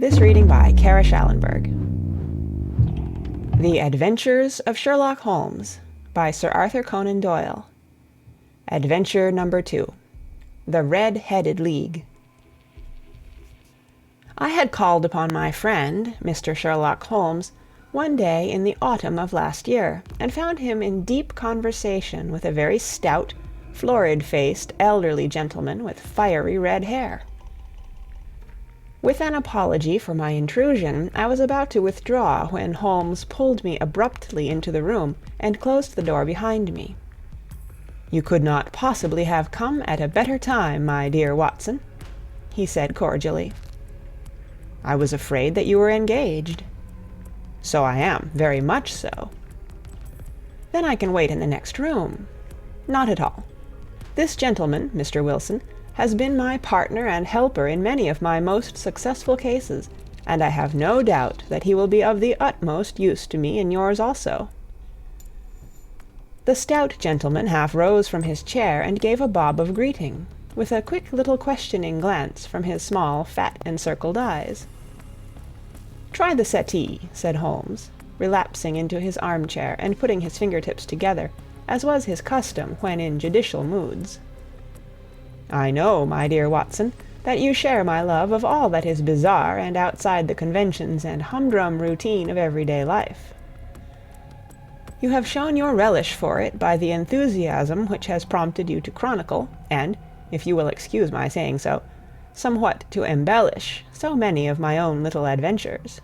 This reading by Kara Schallenberg. The Adventures of Sherlock Holmes by Sir Arthur Conan Doyle. Adventure number 2. The Red-Headed League. I had called upon my friend, Mr. Sherlock Holmes, one day in the autumn of last year, and found him in deep conversation with a very stout, florid-faced, elderly gentleman with fiery red hair. With an apology for my intrusion, I was about to withdraw when Holmes pulled me abruptly into the room and closed the door behind me. "You could not possibly have come at a better time, my dear Watson," he said cordially. "I was afraid that you were engaged." "So I am, very much so." "Then I can wait in the next room." "Not at all. This gentleman, Mr. Wilson, has been my partner and helper in many of my most successful cases, and I have no doubt that he will be of the utmost use to me in yours also." The stout gentleman half rose from his chair and gave a bob of greeting, with a quick little questioning glance from his small, fat, encircled eyes. "Try the settee," said Holmes, relapsing into his armchair and putting his fingertips together, as was his custom when in judicial moods. "I know, my dear Watson, that you share my love of all that is bizarre and outside the conventions and humdrum routine of everyday life. You have shown your relish for it by the enthusiasm which has prompted you to chronicle, and, if you will excuse my saying so, somewhat to embellish so many of my own little adventures.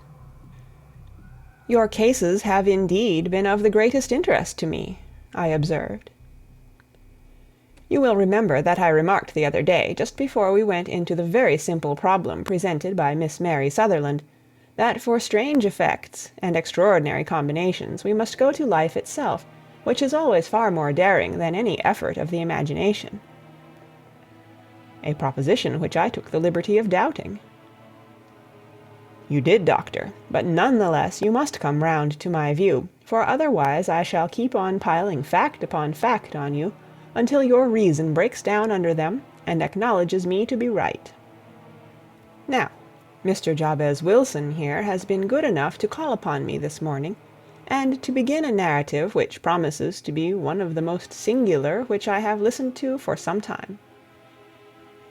Your cases have indeed been of the greatest interest to me," I observed. "You will remember that I remarked the other day, just before we went into the very simple problem presented by Miss Mary Sutherland, that for strange effects and extraordinary combinations we must go to life itself, which is always far more daring than any effort of the imagination." A proposition which I took the liberty of doubting. "You did, Doctor, but none the less you must come round to my view, for otherwise I shall keep on piling fact upon fact on you, until your reason breaks down under them and acknowledges me to be right. Now, Mr. Jabez Wilson here has been good enough to call upon me this morning, and to begin a narrative which promises to be one of the most singular which I have listened to for some time.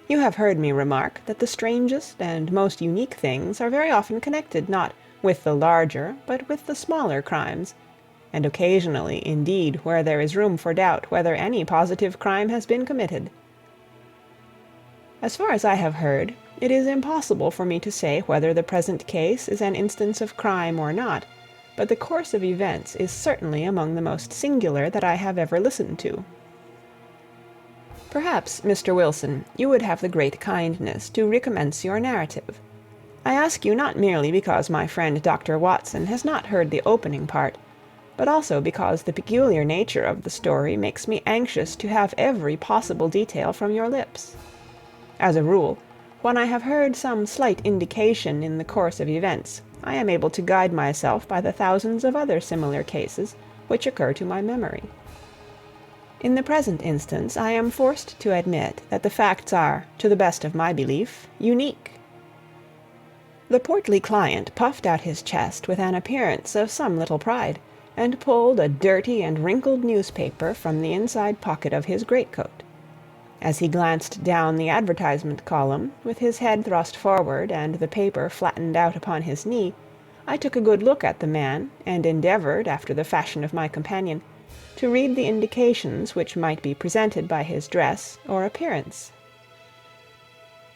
You have heard me remark that the strangest and most unique things are very often connected not with the larger but with the smaller crimes, and occasionally, indeed, where there is room for doubt whether any positive crime has been committed. As far as I have heard, it is impossible for me to say whether the present case is an instance of crime or not, but the course of events is certainly among the most singular that I have ever listened to. Perhaps, Mr. Wilson, you would have the great kindness to recommence your narrative. I ask you not merely because my friend Dr. Watson has not heard the opening part, but also because the peculiar nature of the story makes me anxious to have every possible detail from your lips. As a rule, when I have heard some slight indication in the course of events, I am able to guide myself by the thousands of other similar cases which occur to my memory. In the present instance, I am forced to admit that the facts are, to the best of my belief, unique." The portly client puffed out his chest with an appearance of some little pride, and pulled a dirty and wrinkled newspaper from the inside pocket of his greatcoat. As he glanced down the advertisement column, with his head thrust forward and the paper flattened out upon his knee, I took a good look at the man, and endeavored, after the fashion of my companion, to read the indications which might be presented by his dress or appearance.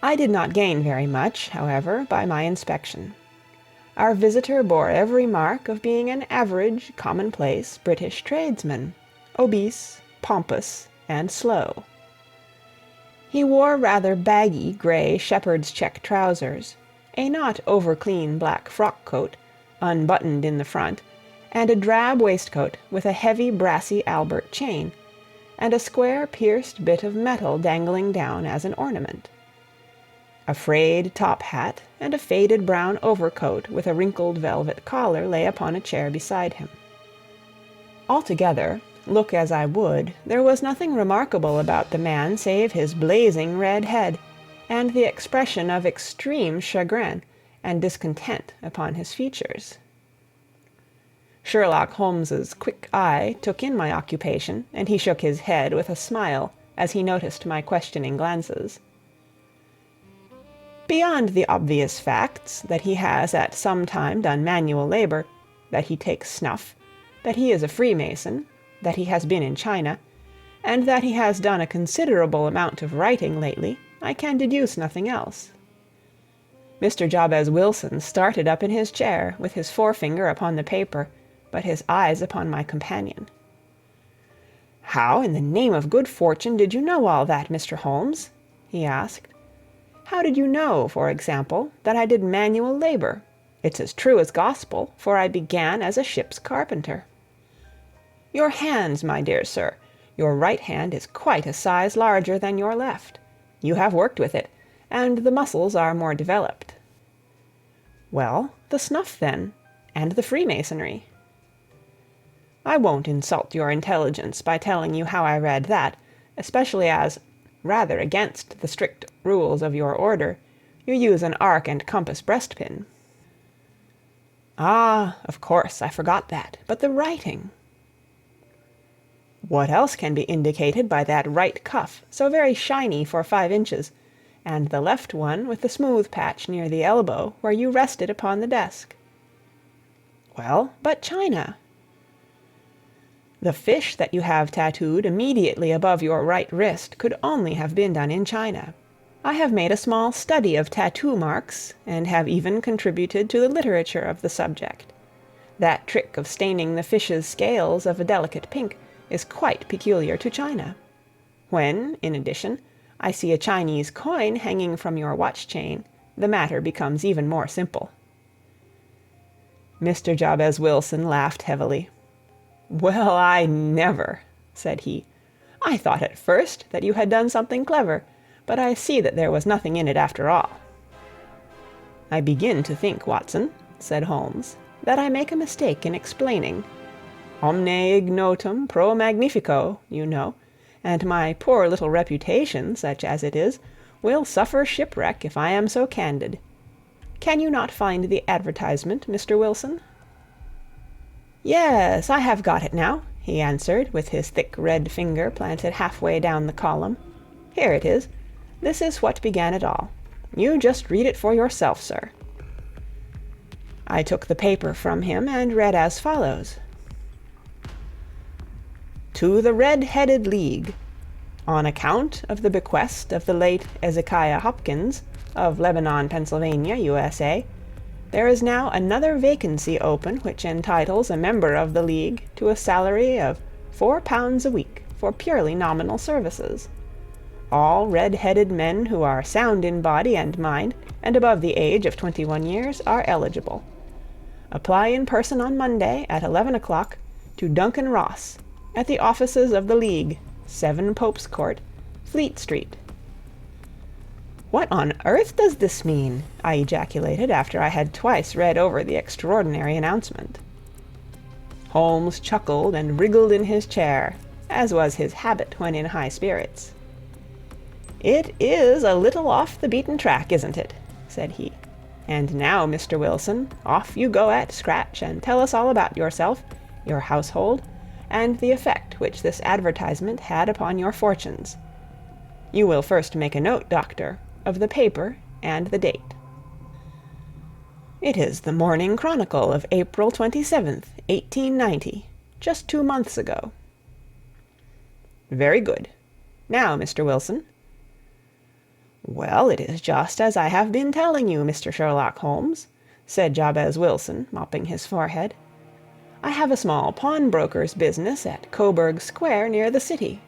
I did not gain very much, however, by my inspection. Our visitor bore every mark of being an average, commonplace British tradesman, obese, pompous, and slow. He wore rather baggy grey shepherd's check trousers, a not over-clean black frock-coat, unbuttoned in the front, and a drab waistcoat with a heavy brassy Albert chain, and a square pierced bit of metal dangling down as an ornament. A frayed top hat and a faded brown overcoat with a wrinkled velvet collar lay upon a chair beside him. Altogether, look as I would, there was nothing remarkable about the man save his blazing red head, and the expression of extreme chagrin, and discontent upon his features. Sherlock Holmes's quick eye took in my occupation, and he shook his head with a smile as he noticed my questioning glances. Beyond the obvious facts that he has at some time done manual labor, that he takes snuff, that he is a Freemason, that he has been in China, and that he has done a considerable amount of writing lately, I can deduce nothing else. Mr. Jabez Wilson started up in his chair, with his forefinger upon the paper, but his eyes upon my companion. "How, in the name of good fortune, did you know all that, Mr. Holmes?" he asked. "How did you know, for example, that I did manual labor? It's as true as gospel, for I began as a ship's carpenter." "Your hands, my dear sir. Your right hand is quite a size larger than your left. You have worked with it, and the muscles are more developed." "Well, the snuff, then, and the Freemasonry." "I won't insult your intelligence by telling you how I read that, especially as, rather against the strict rules of your order, you use an arc and compass breastpin." "Ah, of course, I forgot that. But the writing?" "What else can be indicated by that right cuff, so very shiny for 5 inches, and the left one with the smooth patch near the elbow where you rested upon the desk?" "Well, but China?" "The fish that you have tattooed immediately above your right wrist could only have been done in China. I have made a small study of tattoo marks, and have even contributed to the literature of the subject. That trick of staining the fish's scales of a delicate pink is quite peculiar to China. When, in addition, I see a Chinese coin hanging from your watch-chain, the matter becomes even more simple." Mr. Jabez Wilson laughed heavily. "Well, I never," said he. "I thought at first that you had done something clever, but I see that there was nothing in it after all." "I begin to think, Watson," said Holmes, "that I make a mistake in explaining. Omne ignotum pro magnifico, you know, and my poor little reputation, such as it is, will suffer shipwreck if I am so candid. Can you not find the advertisement, Mr. Wilson?" "Yes, I have got it now," he answered, with his thick red finger planted halfway down the column. "Here it is. This is what began it all. You just read it for yourself, sir." I took the paper from him and read as follows: "To the Red-Headed League. On account of the bequest of the late Ezekiah Hopkins, of Lebanon, Pennsylvania, USA, there is now another vacancy open which entitles a member of the League to a salary of £4 a week for purely nominal services. All red-headed men who are sound in body and mind and above the age of 21 years are eligible. Apply in person on Monday at 11 o'clock to Duncan Ross, at the offices of the League, 7 Pope's Court, Fleet Street." "What on earth does this mean?" I ejaculated after I had twice read over the extraordinary announcement. Holmes chuckled and wriggled in his chair, as was his habit when in high spirits. "It is a little off the beaten track, isn't it?" said he. "And now, Mr. Wilson, off you go at scratch and tell us all about yourself, your household, and the effect which this advertisement had upon your fortunes. You will first make a note, Doctor, of the paper and the date." "It is the Morning Chronicle of April 27th, 1890, just 2 months ago." "Very good. Now, Mr. Wilson." "Well, it is just as I have been telling you, Mr. Sherlock Holmes," said Jabez Wilson, mopping his forehead. "I have a small pawnbroker's business at Coburg Square, near the city.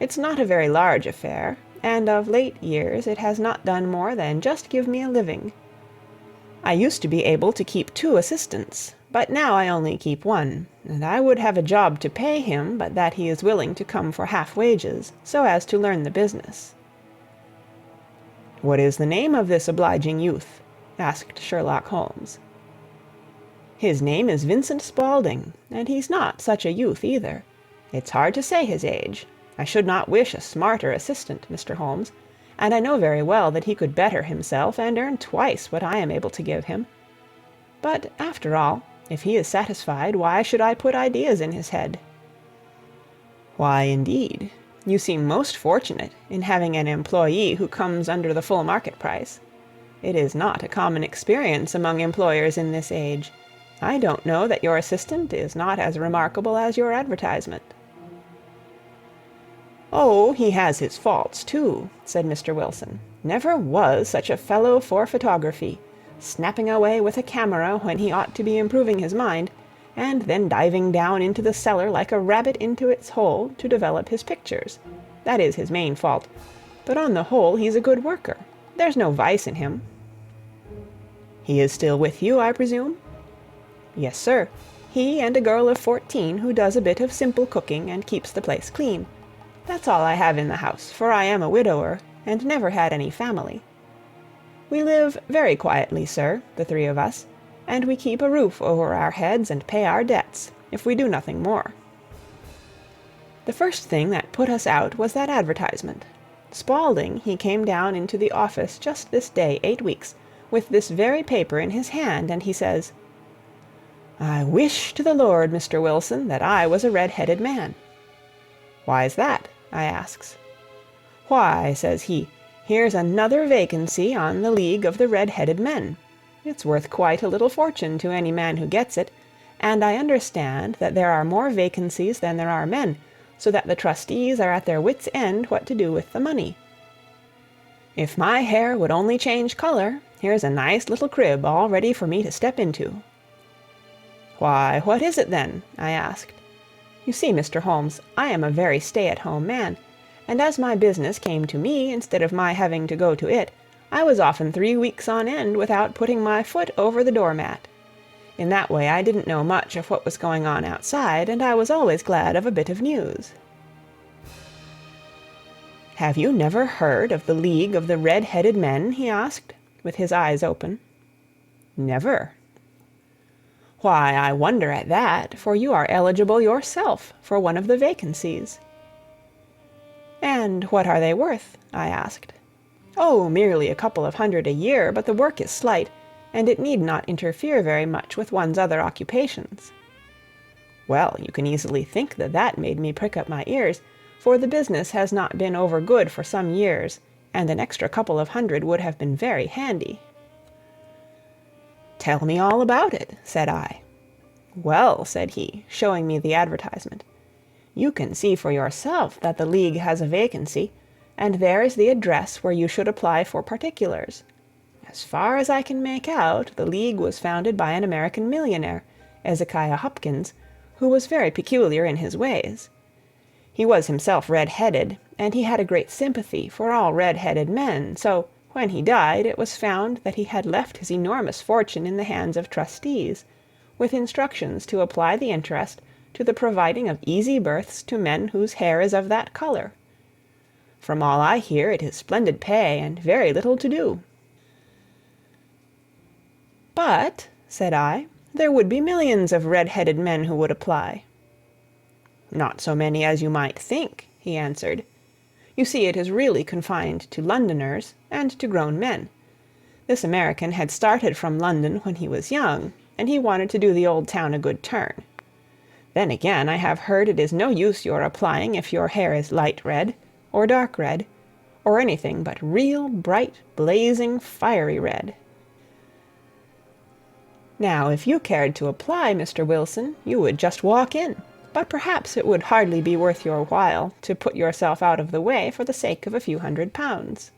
It's not a very large affair, and of late years it has not done more than just give me a living. I used to be able to keep 2 assistants, but now I only keep 1, and I would have a job to pay him but that he is willing to come for half wages, so as to learn the business." "What is the name of this obliging youth?" asked Sherlock Holmes. "His name is Vincent Spaulding, and he's not such a youth either. It's hard to say his age. I should not wish a smarter assistant, Mr. Holmes, and I know very well that he could better himself and earn twice what I am able to give him. But, after all, if he is satisfied, why should I put ideas in his head?" "Why, indeed? You seem most fortunate in having an employee who comes under the full market price. It is not a common experience among employers in this age. I don't know that your assistant is not as remarkable as your advertisement." "Oh, he has his faults, too," said Mr. Wilson. "Never was such a fellow for photography, snapping away with a camera when he ought to be improving his mind, and then diving down into the cellar like a rabbit into its hole to develop his pictures. That is his main fault, but on the whole he's a good worker. There's no vice in him." "He is still with you, I presume?" "Yes, sir. He and a girl of 14 who does a bit of simple cooking and keeps the place clean. That's all I have in the house, for I am a widower, and never had any family. We live very quietly, sir, the three of us, and we keep a roof over our heads and pay our debts, if we do nothing more." The first thing that put us out was that advertisement. Spaulding, he came down into the office just this day 8 weeks, with this very paper in his hand, and he says, "I wish to the Lord, Mr. Wilson, that I was a red-headed man." "Why's that?" I asks. "Why," says he, "here's another vacancy on the League of the Red-Headed Men. It's worth quite a little fortune to any man who gets it, and I understand that there are more vacancies than there are men, so that the trustees are at their wits' end what to do with the money. If my hair would only change color, here's a nice little crib all ready for me to step into." "Why, what is it then?" I asked. You see, Mr. Holmes, I am a very stay-at-home man, and as my business came to me instead of my having to go to it, I was often 3 weeks on end without putting my foot over the doormat. In that way I didn't know much of what was going on outside, and I was always glad of a bit of news." "Have you never heard of the League of the Red-Headed Men?" he asked, with his eyes open. "Never." "Why, I wonder at that, for you are eligible yourself for one of the vacancies." "And what are they worth?" I asked. "Oh, merely a couple of hundred a year, but the work is slight, and it need not interfere very much with one's other occupations." Well, you can easily think that that made me prick up my ears, for the business has not been over good for some years, and an extra couple of hundred would have been very handy. "Tell me all about it," said I. "Well," said he, showing me the advertisement, "you can see for yourself that the League has a vacancy, and there is the address where you should apply for particulars. As far as I can make out, the League was founded by an American millionaire, Ezekiah Hopkins, who was very peculiar in his ways. He was himself red-headed, and he had a great sympathy for all red-headed men, so when he died it was found that he had left his enormous fortune in the hands of trustees, with instructions to apply the interest to the providing of easy berths to men whose hair is of that color. From all I hear, it is splendid pay and very little to do." "But," said I, "there would be millions of red-headed men who would apply." "Not so many as you might think," he answered. "You see, it is really confined to Londoners and to grown men. This American had started from London when he was young, and he wanted to do the old town a good turn. Then again, I have heard it is no use your applying if your hair is light red, or dark red, or anything but real bright, blazing, fiery red. Now, if you cared to apply, Mr. Wilson, you would just walk in, but perhaps it would hardly be worth your while to put yourself out of the way for the sake of a few £100.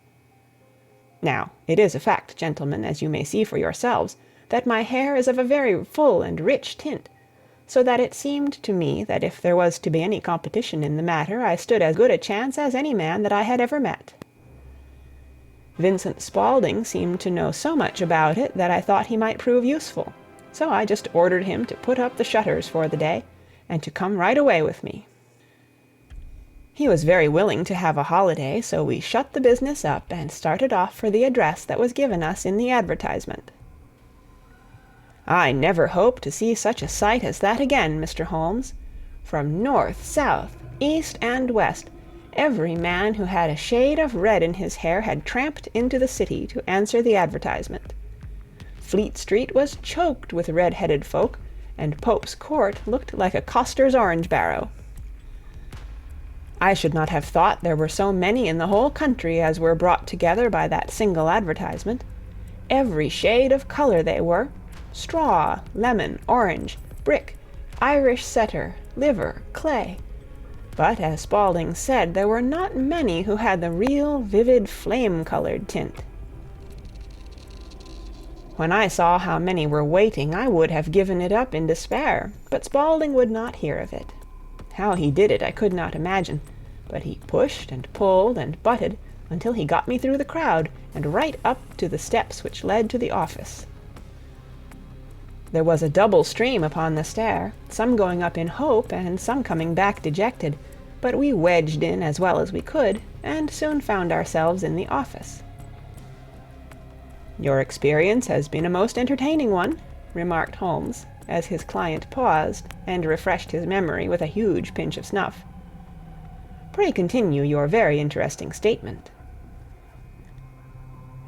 Now, it is a fact, gentlemen, as you may see for yourselves, that my hair is of a very full and rich tint, so that it seemed to me that if there was to be any competition in the matter, I stood as good a chance as any man that I had ever met. Vincent Spaulding seemed to know so much about it that I thought he might prove useful, so I just ordered him to put up the shutters for the day, and to come right away with me. He was very willing to have a holiday, so we shut the business up and started off for the address that was given us in the advertisement. I never hope to see such a sight as that again, Mr. Holmes. From north, south, east, and west, Every man who had a shade of red in his hair had tramped into the city to answer the advertisement. Fleet Street was choked with red-headed folk, and Pope's Court looked like a coster's orange barrow. I should not have thought there were so many in the whole country as were brought together by that single advertisement. Every shade of colour they were: straw, lemon, orange, brick, Irish setter, liver, clay. But, as Spaulding said, there were not many who had the real vivid flame-coloured tint. When I saw how many were waiting, I would have given it up in despair, but Spaulding would not hear of it. How he did it I could not imagine, but he pushed and pulled and butted until he got me through the crowd and right up to the steps which led to the office. There was a double stream upon the stair, some going up in hope and some coming back dejected, but we wedged in as well as we could, and soon found ourselves in the office. "Your experience has been a most entertaining one," remarked Holmes, as his client paused and refreshed his memory with a huge pinch of snuff. "Pray continue your very interesting statement."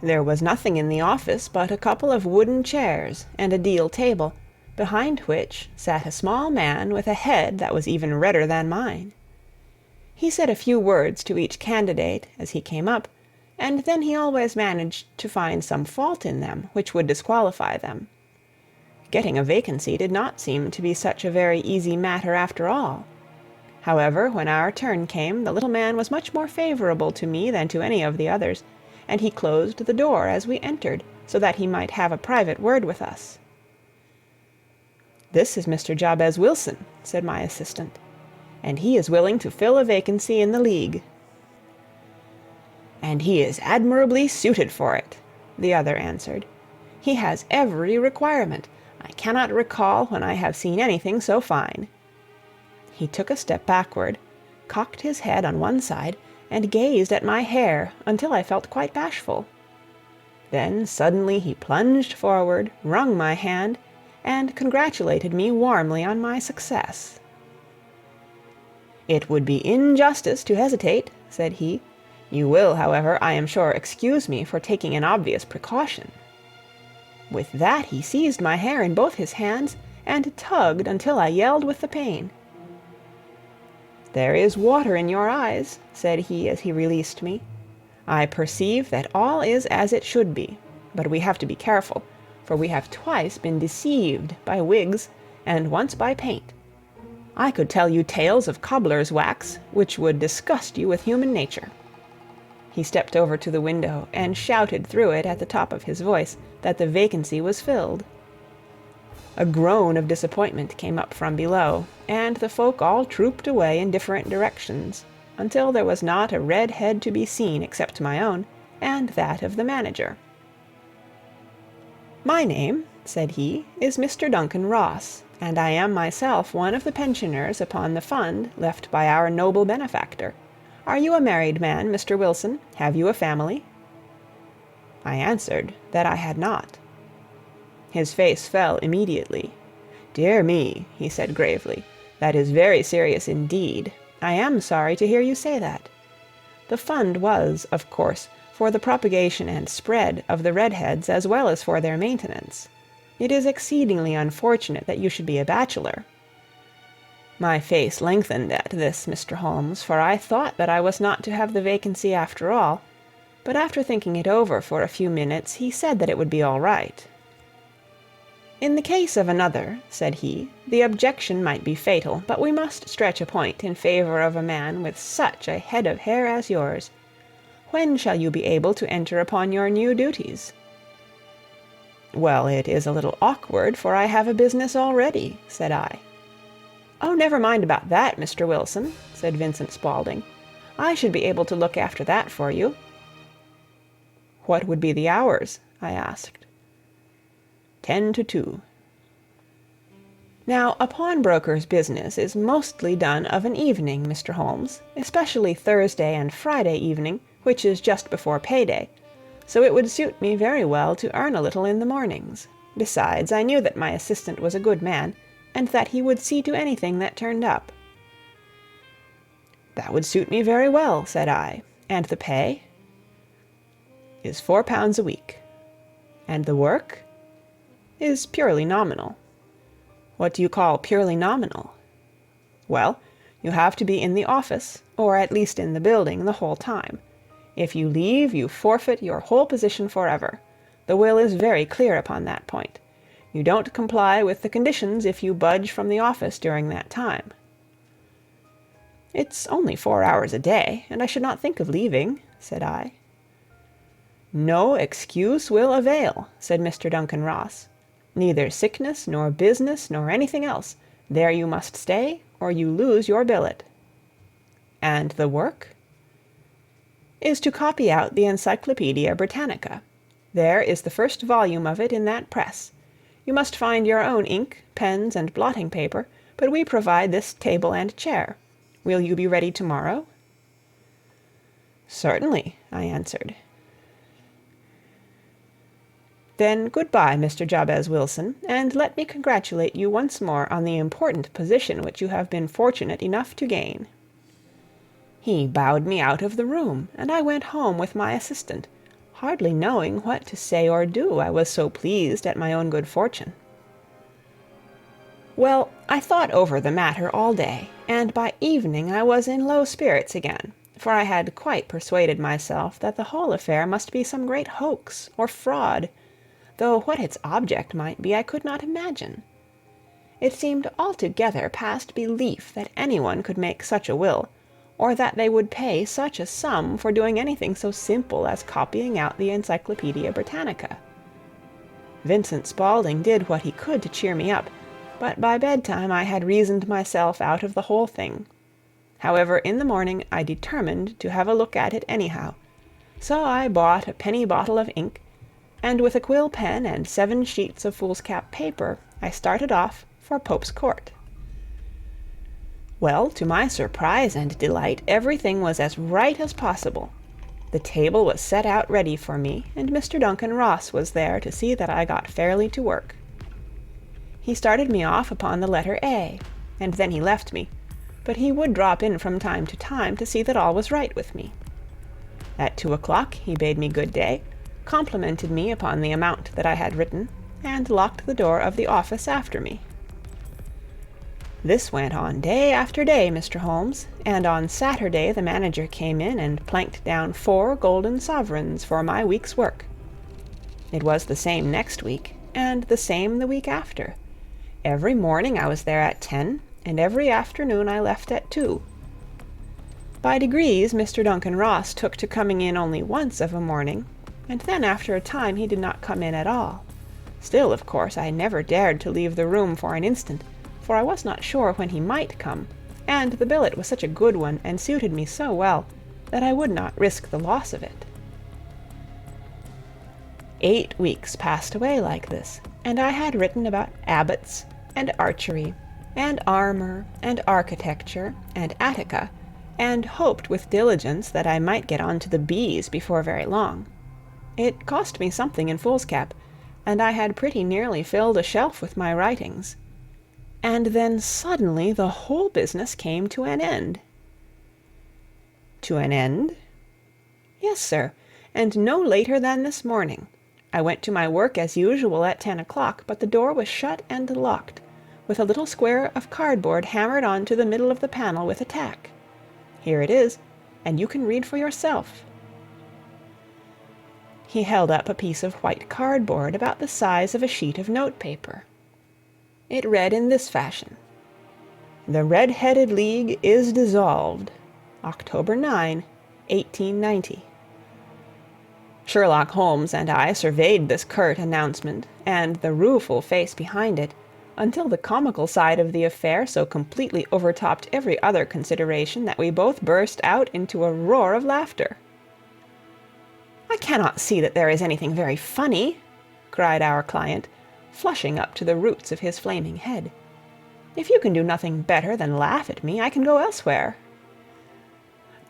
There was nothing in the office but a couple of wooden chairs and a deal table, behind which sat a small man with a head that was even redder than mine. He said a few words to each candidate as he came up, and then he always managed to find some fault in them which would disqualify them. Getting a vacancy did not seem to be such a very easy matter after all. However, when our turn came, the little man was much more favourable to me than to any of the others, and he closed the door as we entered, so that he might have a private word with us. "This is Mr. Jabez Wilson," said my assistant, "and he is willing to fill a vacancy in the League." "And he is admirably suited for it," the other answered. "He has every requirement. I cannot recall when I have seen anything so fine." He took a step backward, cocked his head on one side, and gazed at my hair until I felt quite bashful. Then suddenly he plunged forward, wrung my hand, and congratulated me warmly on my success. "It would be injustice to hesitate," said he. "You will, however, I am sure, excuse me for taking an obvious precaution." With that he seized my hair in both his hands and tugged until I yelled with the pain. "There is water in your eyes," said he as he released me. "I perceive that all is as it should be, but we have to be careful, for we have twice been deceived by wigs and once by paint. I could tell you tales of cobbler's wax which would disgust you with human nature." He stepped over to the window and shouted through it at the top of his voice that the vacancy was filled. A groan of disappointment came up from below, and the folk all trooped away in different directions, until there was not a red head to be seen except my own, and that of the manager. "My name," said he, "is Mr. Duncan Ross, and I am myself one of the pensioners upon the fund left by our noble benefactor. Are you a married man, Mr. Wilson? Have you a family?" I answered that I had not. His face fell immediately. "Dear me," he said gravely, "that is very serious indeed. I am sorry to hear you say that. The fund was, of course, for the propagation and spread of the redheads as well as for their maintenance. It is exceedingly unfortunate that you should be a bachelor." My face lengthened at this, Mr. Holmes, for I thought that I was not to have the vacancy after all, but after thinking it over for a few minutes, he said that it would be all right. "In the case of another," said he, "the objection might be fatal, but we must stretch a point in favor of a man with such a head of hair as yours. When shall you be able to enter upon your new duties?" "Well, it is a little awkward, for I have a business already," said I. "Oh, never mind about that, Mr. Wilson," said Vincent Spaulding. "I should be able to look after that for you." "What would be the hours?" I asked. 10 to 2. Now, a pawnbroker's business is mostly done of an evening, Mr. Holmes, especially Thursday and Friday evening, which is just before payday, so it would suit me very well to earn a little in the mornings. Besides, I knew that my assistant was a good man, and that he would see to anything that turned up. "That would suit me very well," said I. "And the pay?" "Is £4 a week." "And the work?" "Is purely nominal." "What do you call purely nominal?" "Well, you have to be in the office, or at least in the building, the whole time. If you leave, you forfeit your whole position forever. The will is very clear upon that point. You don't comply with the conditions if you budge from the office during that time." "It's only 4 hours a day, and I should not think of leaving," said I. "No excuse will avail," said Mr. Duncan Ross. "Neither sickness, nor business, nor anything else. There you must stay, or you lose your billet." "And the work?" "Is to copy out the Encyclopaedia Britannica. There is the first volume of it in that press. You must find your own ink, pens, and blotting paper, but we provide this table and chair. Will you be ready tomorrow?" "Certainly," I answered. "Then good-bye, Mr. Jabez Wilson, and let me congratulate you once more on the important position which you have been fortunate enough to gain." He bowed me out of the room, and I went home with my assistant, hardly knowing what to say or do, I was so pleased at my own good fortune. Well, I thought over the matter all day, and by evening I was in low spirits again, for I had quite persuaded myself that the whole affair must be some great hoax or fraud, though what its object might be I could not imagine. It seemed altogether past belief that anyone could make such a will, or that they would pay such a sum for doing anything so simple as copying out the Encyclopaedia Britannica. Vincent Spaulding did what he could to cheer me up, but by bedtime I had reasoned myself out of the whole thing. However, in the morning I determined to have a look at it anyhow, so I bought a penny bottle of ink, and with a quill pen and 7 sheets of foolscap paper I started off for Pope's Court. Well, to my surprise and delight, everything was as right as possible. The table was set out ready for me, and Mr. Duncan Ross was there to see that I got fairly to work. He started me off upon the letter A, and then he left me, but he would drop in from time to see that all was right with me. At 2 o'clock he bade me good day, complimented me upon the amount that I had written, and locked the door of the office after me. This went on day after day, Mr. Holmes, and on Saturday the manager came in and planked down 4 golden sovereigns for my week's work. It was the same next week, and the same the week after. Every morning I was there at 10, and every afternoon I left at 2. By degrees Mr. Duncan Ross took to coming in only once of a morning, and then after a time he did not come in at all. Still, of course, I never dared to leave the room for an instant, for I was not sure when he might come, and the billet was such a good one and suited me so well that I would not risk the loss of it. 8 weeks passed away like this, and I had written about abbots, and archery, and armor, and architecture, and Attica, and hoped with diligence that I might get on to the bees before very long. It cost me something in foolscap, and I had pretty nearly filled a shelf with my writings. And then suddenly the whole business came to an end. To an end? Yes, sir, and no later than this morning. I went to my work as usual at 10 o'clock, but the door was shut and locked, with a little square of cardboard hammered on to the middle of the panel with a tack. Here it is, and you can read for yourself. He held up a piece of white cardboard about the size of a sheet of notepaper. It read in this fashion: "The Red-Headed League is dissolved. October 9, 1890. Sherlock Holmes and I surveyed this curt announcement, and the rueful face behind it, until the comical side of the affair so completely overtopped every other consideration that we both burst out into a roar of laughter. "I cannot see that there is anything very funny," cried our client, flushing up to the roots of his flaming head. "If you can do nothing better than laugh at me, I can go elsewhere."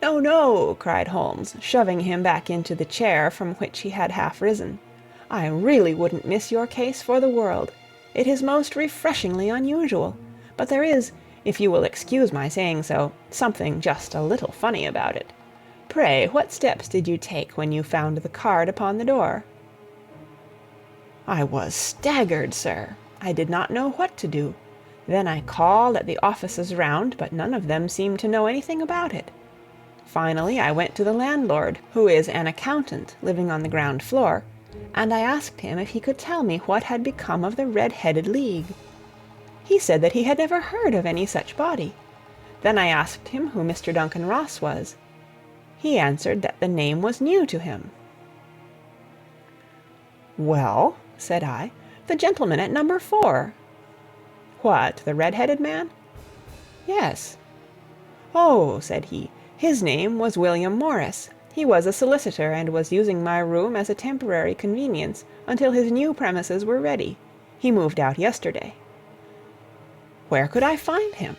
"No, no," cried Holmes, shoving him back into the chair from which he had half risen. "I really wouldn't miss your case for the world. It is most refreshingly unusual. But there is, if you will excuse my saying so, something just a little funny about it. Pray, what steps did you take when you found the card upon the door?" "I was staggered, sir. I did not know what to do. Then I called at the offices round, but none of them seemed to know anything about it. Finally, I went to the landlord, who is an accountant living on the ground floor, and I asked him if he could tell me what had become of the Red-Headed League. He said that he had never heard of any such body. Then I asked him who Mr. Duncan Ross was. He answered that the name was new to him." "Well," said I, "the gentleman at number 4. "What, the red-headed man?" "Yes." "Oh," said he, "his name was William Morris. He was a solicitor, and was using my room as a temporary convenience until his new premises were ready. He moved out yesterday." "Where could I find him?"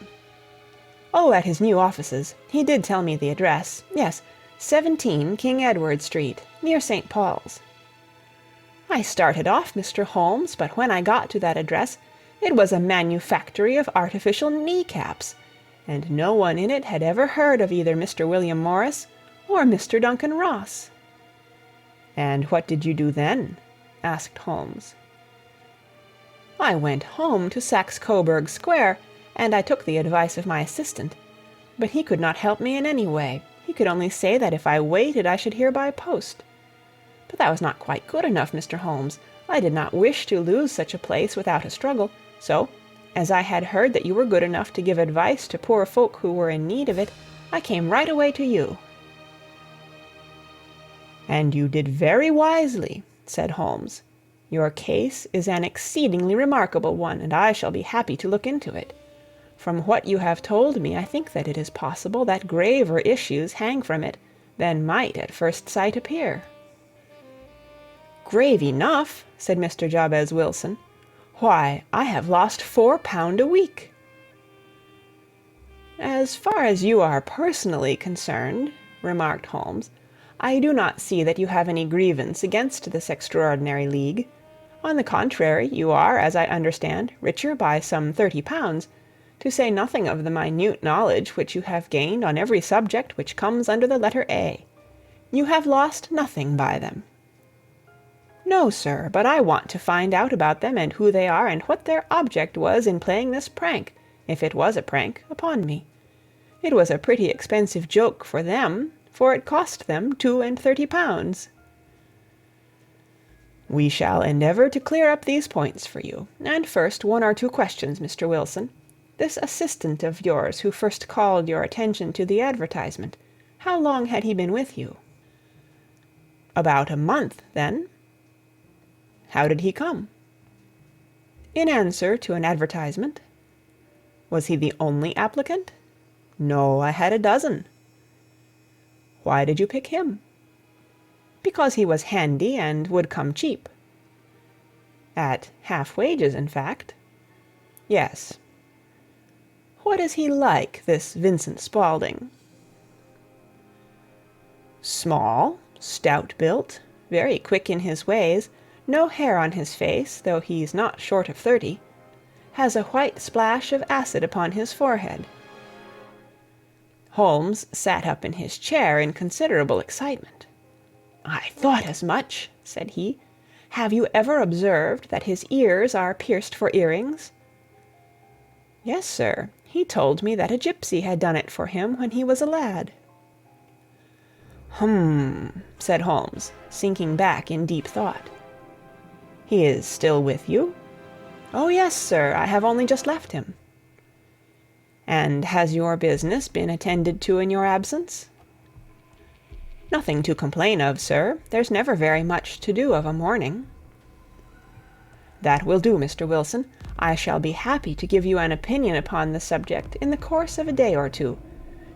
"Oh, at his new offices. He did tell me the address. Yes, 17 King Edward Street, near St. Paul's." "I started off, Mr. Holmes, but when I got to that address, it was a manufactory of artificial knee-caps, and no one in it had ever heard of either Mr. William Morris or Mr. Duncan Ross." "And what did you do then?" asked Holmes. "I went home to Saxe-Coburg Square, and I took the advice of my assistant. But he could not help me in any way. He could only say that if I waited I should hear by post. But that was not quite good enough, Mr. Holmes. I did not wish to lose such a place without a struggle, so, as I had heard that you were good enough to give advice to poor folk who were in need of it, I came right away to you." "And you did very wisely," said Holmes. "Your case is an exceedingly remarkable one, and I shall be happy to look into it. From what you have told me, I think that it is possible that graver issues hang from it than might at first sight appear." "Grave enough," said Mr. Jabez Wilson. "Why, I have lost £4 a week." "As far as you are personally concerned," remarked Holmes, "I do not see that you have any grievance against this extraordinary league. On the contrary, you are, as I understand, richer by some £30, to say nothing of the minute knowledge which you have gained on every subject which comes under the letter A. You have lost nothing by them." "No, sir, but I want to find out about them and who they are and what their object was in playing this prank, if it was a prank, upon me. It was a pretty expensive joke for them, for it cost them £32. "We shall endeavour to clear up these points for you. And first, one or two questions, Mr. Wilson. This assistant of yours who first called your attention to the advertisement, how long had he been with you?" "About a month, then." "How did he come?" "In answer to an advertisement." "Was he the only applicant?" "No, I had a dozen." "Why did you pick him?" "Because he was handy and would come cheap." "At half wages, in fact?" "Yes." "What is he like, this Vincent Spaulding?" "Small, stout-built, very quick in his ways, no hair on his face, though he's not short of 30, has a white splash of acid upon his forehead." Holmes sat up in his chair in considerable excitement. "I thought as much," said he. "Have you ever observed that his ears are pierced for earrings?" "Yes, sir. He told me that a gypsy had done it for him when he was a lad." "Hum," said Holmes, sinking back in deep thought. "He is still with you?" "Oh, yes, sir. I have only just left him." "And has your business been attended to in your absence?" "Nothing to complain of, sir. There's never very much to do of a morning." "That will do, Mr. Wilson. I shall be happy to give you an opinion upon the subject in the course of a day or two.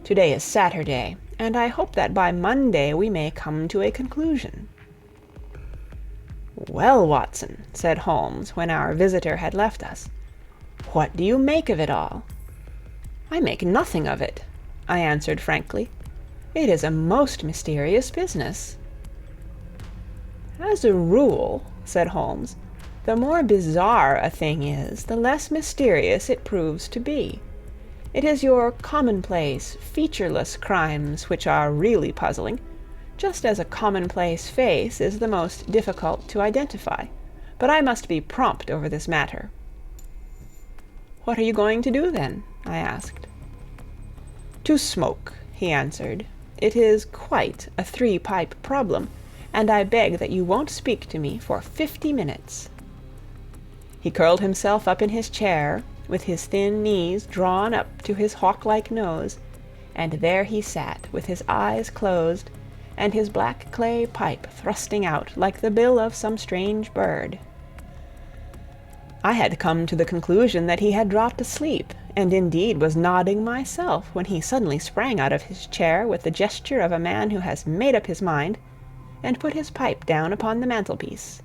Today is Saturday, and I hope that by Monday we may come to a conclusion." "Well, Watson," said Holmes, when our visitor had left us, "what do you make of it all?" "I make nothing of it," I answered frankly. "It is a most mysterious business." "As a rule," said Holmes, "the more bizarre a thing is, the less mysterious it proves to be. It is your commonplace, featureless crimes which are really puzzling, just as a commonplace face is the most difficult to identify. But I must be prompt over this matter." "What are you going to do, then?" I asked. "To smoke," he answered. "It is quite a three-pipe problem, and I beg that you won't speak to me for 50 minutes." He curled himself up in his chair, with his thin knees drawn up to his hawk-like nose, and there he sat with his eyes closed, and his black clay pipe thrusting out like the bill of some strange bird. I had come to the conclusion that he had dropped asleep, and indeed was nodding myself, when he suddenly sprang out of his chair with the gesture of a man who has made up his mind, and put his pipe down upon the mantelpiece.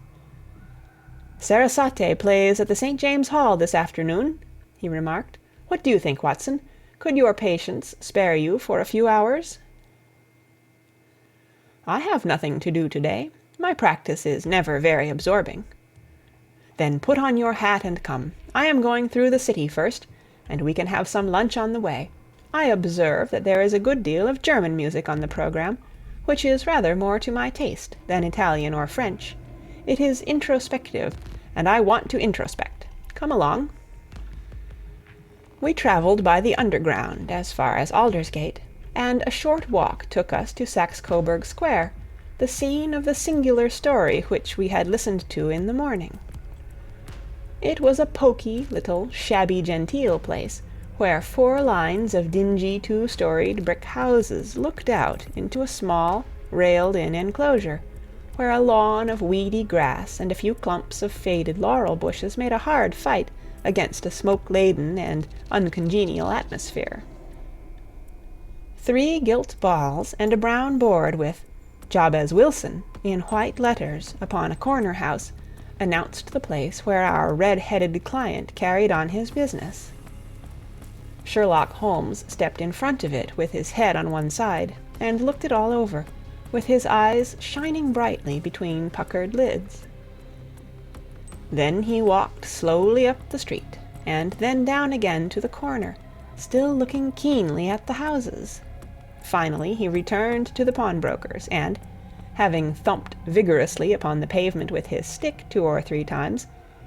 "Sarasate plays at the St. James Hall this afternoon," he remarked. "What do you think, Watson? Could your patients spare you for a few hours?" "I have nothing to do today. My practice is never very absorbing." "Then put on your hat and come. I am going through the city first, and we can have some lunch on the way. I observe that there is a good deal of German music on the programme, which is rather more to my taste than Italian or French. It is introspective, and I want to introspect. Come along." We travelled by the Underground as far as Aldersgate, and a short walk took us to Saxe-Coburg Square, the scene of the singular story which we had listened to in the morning. It was a poky, little, shabby-genteel place, where 4 lines of dingy 2-storied brick houses looked out into a small, railed-in enclosure, where a lawn of weedy grass and a few clumps of faded laurel bushes made a hard fight against a smoke-laden and uncongenial atmosphere. 3 gilt balls and a brown board with "Jabez Wilson" in white letters upon a corner house announced the place where our red-headed client carried on his business. Sherlock Holmes stepped in front of it with his head on one side, and looked it all over, with his eyes shining brightly between puckered lids. Then he walked slowly up the street, and then down again to the corner, still looking keenly at the houses. Finally he returned to the pawnbroker's, and, having thumped vigorously upon the pavement with his stick 2 or 3 times,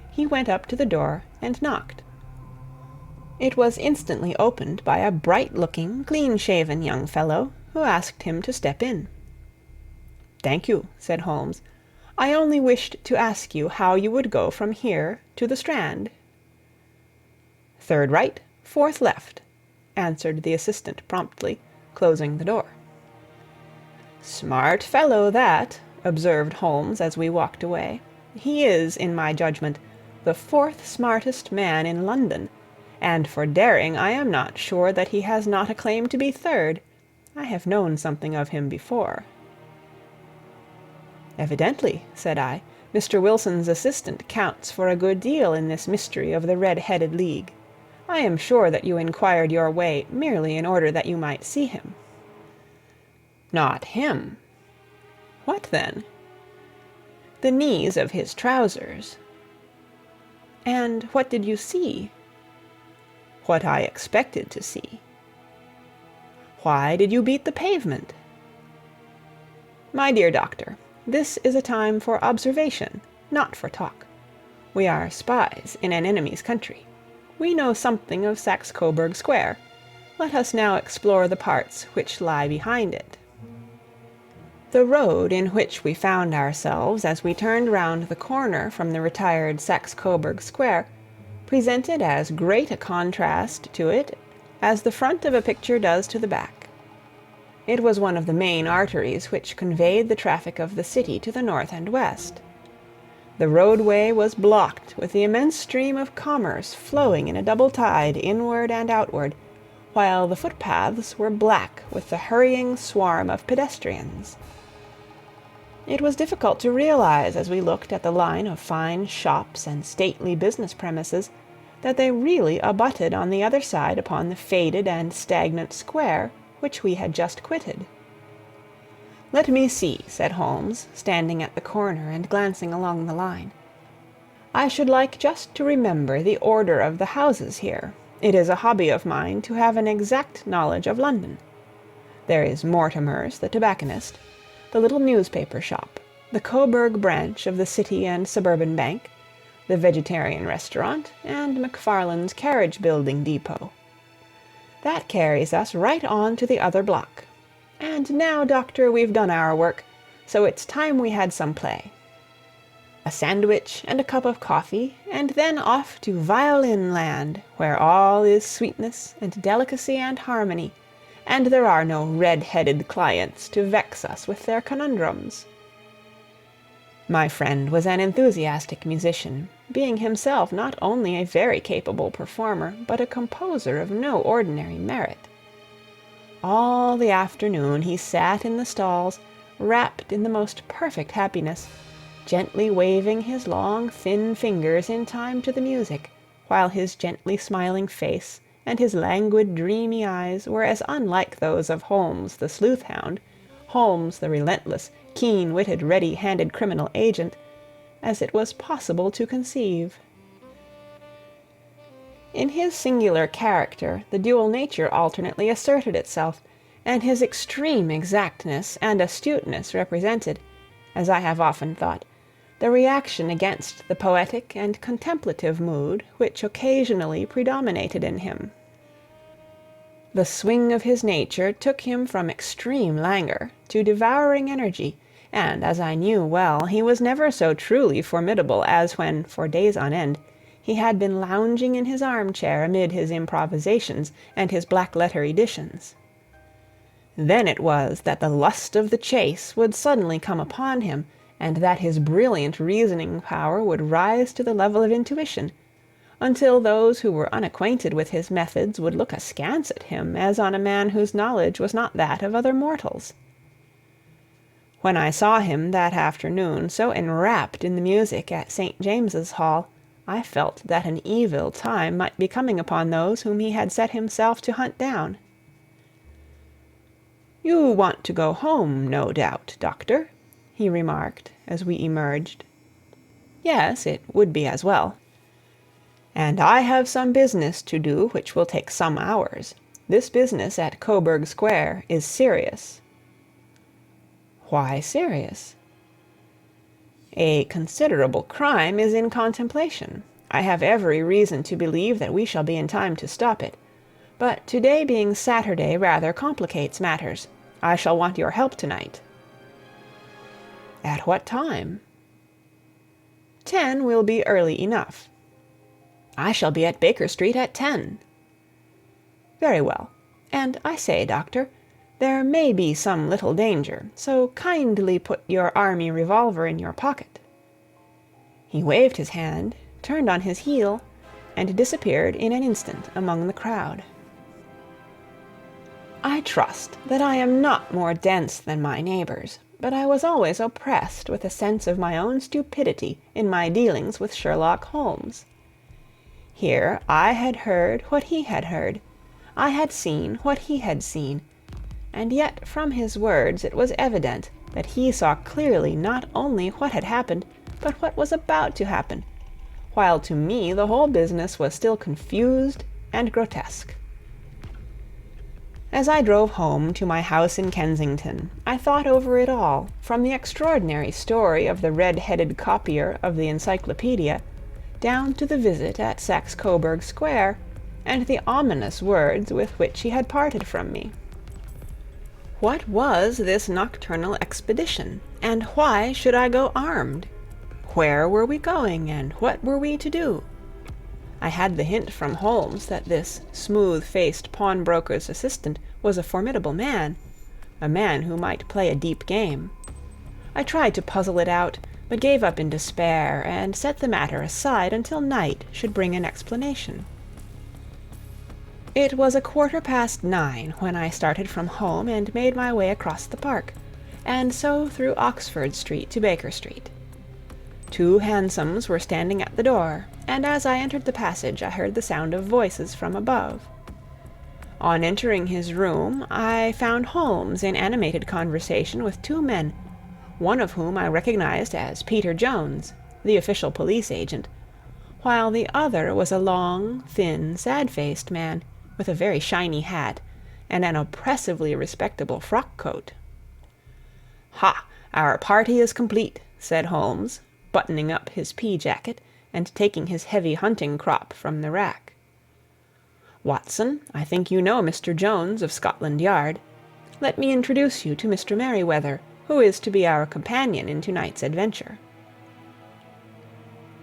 he went up to the door and knocked. It was instantly opened by a bright-looking, clean-shaven young fellow, who asked him to step in. "Thank you," said Holmes. "I only wished to ask you how you would go from here to the Strand." "3rd right, 4th left," answered the assistant promptly, closing the door. "Smart fellow, that," observed Holmes as we walked away. "He is, in my judgment, the 4th smartest man in London, and for daring I am not sure that he has not a claim to be 3rd. I have known something of him before." "Evidently," said I, "Mr. Wilson's assistant counts for a good deal in this mystery of the Red-Headed League. I am sure that you inquired your way merely in order that you might see him." "Not him." "What then?" "The knees of his trousers." "And what did you see?" "What I expected to see." "Why did you beat the pavement?" "My dear doctor, this is a time for observation, not for talk. We are spies in an enemy's country. We know something of Saxe-Coburg Square. Let us now explore the parts which lie behind it." The road in which we found ourselves as we turned round the corner from the retired Saxe-Coburg Square presented as great a contrast to it as the front of a picture does to the back. It was one of the main arteries which conveyed the traffic of the city to the north and west. The roadway was blocked with the immense stream of commerce flowing in a double tide inward and outward, while the footpaths were black with the hurrying swarm of pedestrians. It was difficult to realize, as we looked at the line of fine shops and stately business premises, that they really abutted on the other side upon the faded and stagnant square which we had just quitted. "Let me see," said Holmes, standing at the corner and glancing along the line. "I should like just to remember the order of the houses here. It is a hobby of mine to have an exact knowledge of London. There is Mortimer's, the tobacconist, the little newspaper shop, the Coburg branch of the City and Suburban Bank, the vegetarian restaurant, and McFarland's carriage-building depot. That carries us right on to the other block. And now, Doctor, we've done our work, so it's time we had some play. A sandwich and a cup of coffee, and then off to violin land, where all is sweetness and delicacy and harmony, and there are no red-headed clients to vex us with their conundrums. My friend was an enthusiastic musician, being himself not only a very capable performer, but a composer of no ordinary merit. All the afternoon he sat in the stalls, wrapped in the most perfect happiness, gently waving his long, thin fingers in time to the music, while his gently smiling face and his languid, dreamy eyes were as unlike those of Holmes the sleuth-hound, Holmes the relentless, keen-witted, ready-handed criminal agent, as it was possible to conceive. In his singular character the dual nature alternately asserted itself, and his extreme exactness and astuteness represented, as I have often thought, the reaction against the poetic and contemplative mood which occasionally predominated in him. The swing of his nature took him from extreme languor to devouring energy, and, as I knew well, he was never so truly formidable as when, for days on end, he had been lounging in his armchair amid his improvisations and his black-letter editions. Then it was that the lust of the chase would suddenly come upon him, and that his brilliant reasoning power would rise to the level of intuition, until those who were unacquainted with his methods would look askance at him as on a man whose knowledge was not that of other mortals. When I saw him that afternoon so enwrapped in the music at St. James's Hall, I felt that an evil time might be coming upon those whom he had set himself to hunt down. "You want to go home, no doubt, Doctor," he remarked, as we emerged. "Yes, it would be as well." "And I have some business to do which will take some hours. This business at Coburg Square is serious." "Why serious?" "A considerable crime is in contemplation. I have every reason to believe that we shall be in time to stop it. But today being Saturday rather complicates matters. I shall want your help tonight." "At what time?" 10 will be early enough." "I shall be at Baker Street at 10." "Very well. And I say, Doctor, there may be some little danger, so kindly put your army revolver in your pocket." He waved his hand, turned on his heel, and disappeared in an instant among the crowd. I trust that I am not more dense than my neighbors, but I was always oppressed with a sense of my own stupidity in my dealings with Sherlock Holmes. Here I had heard what he had heard, I had seen what he had seen, and yet from his words it was evident that he saw clearly not only what had happened, but what was about to happen, while to me the whole business was still confused and grotesque. As I drove home to my house in Kensington, I thought over it all, from the extraordinary story of the red-headed copier of the encyclopedia, down to the visit at Saxe-Coburg Square, and the ominous words with which he had parted from me. What was this nocturnal expedition, and why should I go armed? Where were we going, and what were we to do? I had the hint from Holmes that this smooth-faced pawnbroker's assistant was a formidable man, a man who might play a deep game. I tried to puzzle it out, but gave up in despair, and set the matter aside until night should bring an explanation. It was 9:15 when I started from home and made my way across the park, and so through Oxford Street to Baker Street. 2 hansoms were standing at the door, and as I entered the passage I heard the sound of voices from above. On entering his room, I found Holmes in animated conversation with 2 men, one of whom I recognized as Peter Jones, the official police agent, while the other was a long, thin, sad-faced man, with a very shiny hat, and an oppressively respectable frock-coat. "Ha! Our party is complete," said Holmes, buttoning up his pea-jacket, and taking his heavy hunting-crop from the rack. "Watson, I think you know Mr. Jones of Scotland Yard. Let me introduce you to Mr. Merryweather, who is to be our companion in to-night's adventure."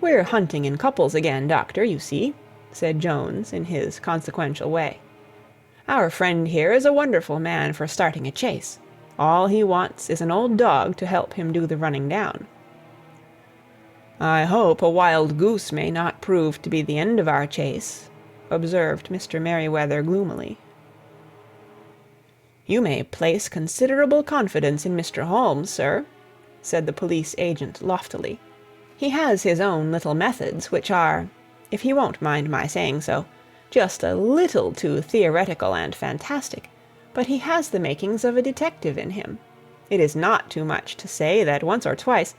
"We're hunting in couples again, Doctor, you see," said Jones in his consequential way. "Our friend here is a wonderful man for starting a chase. All he wants is an old dog to help him do the running down." "I hope a wild goose may not prove to be the end of our chase," observed Mr. Merryweather gloomily. "You may place considerable confidence in Mr. Holmes, sir," said the police agent loftily. "He has his own little methods, which are, if he won't mind my saying so, just a little too theoretical and fantastic, but he has the makings of a detective in him. It is not too much to say that once or twice,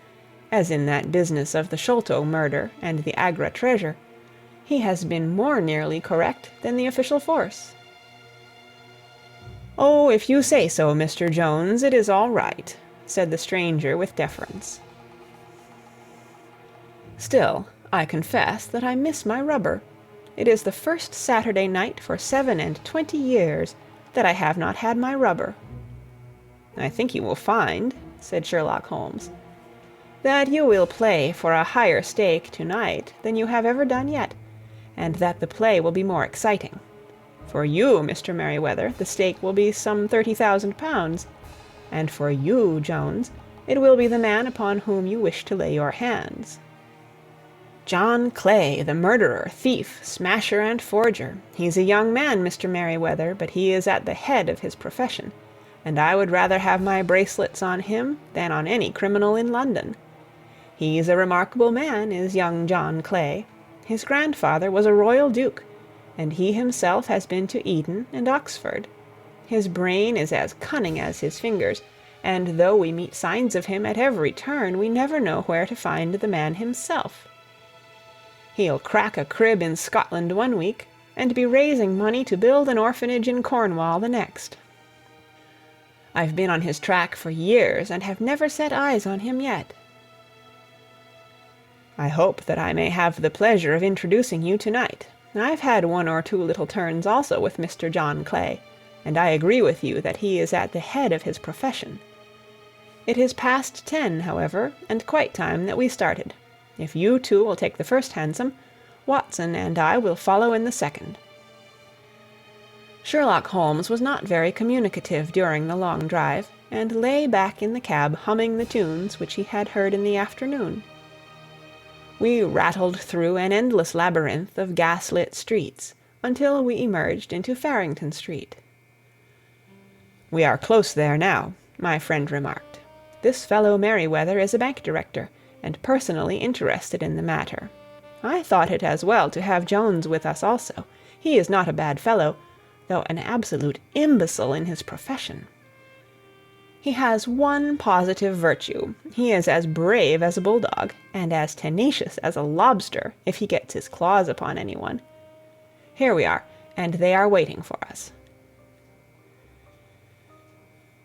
as in that business of the Sholto murder and the Agra treasure, he has been more nearly correct than the official force." "Oh, if you say so, Mr. Jones, it is all right," said the stranger with deference. "Still, I confess that I miss my rubber. It is the first Saturday night for 27 years that I have not had my rubber." "I think you will find," said Sherlock Holmes, "that you will play for a higher stake to-night than you have ever done yet, and that the play will be more exciting. For you, Mr. Merryweather, the stake will be some £30,000, and for you, Jones, it will be the man upon whom you wish to lay your hands. John Clay, the murderer, thief, smasher, and forger. He's a young man, Mr. Merryweather, but he is at the head of his profession, and I would rather have my bracelets on him than on any criminal in London. He's a remarkable man, is young John Clay. His grandfather was a royal duke, and he himself has been to Eton and Oxford. His brain is as cunning as his fingers, and though we meet signs of him at every turn, we never know where to find the man himself. He'll crack a crib in Scotland one week, and be raising money to build an orphanage in Cornwall the next. I've been on his track for years, and have never set eyes on him yet. I hope that I may have the pleasure of introducing you to-night. I've had one or two little turns also with Mr. John Clay, and I agree with you that he is at the head of his profession. It is past 10, however, and quite time that we started. If you two will take the first hansom, Watson and I will follow in the second." Sherlock Holmes was not very communicative during the long drive, and lay back in the cab humming the tunes which he had heard in the afternoon. We rattled through an endless labyrinth of gas-lit streets until we emerged into Farrington Street. "We are close there now," my friend remarked. "This fellow Merryweather is a bank director, and personally interested in the matter. I thought it as well to have Jones with us also. He is not a bad fellow, though an absolute imbecile in his profession. He has one positive virtue. He is as brave as a bulldog, and as tenacious as a lobster if he gets his claws upon anyone. Here we are, and they are waiting for us."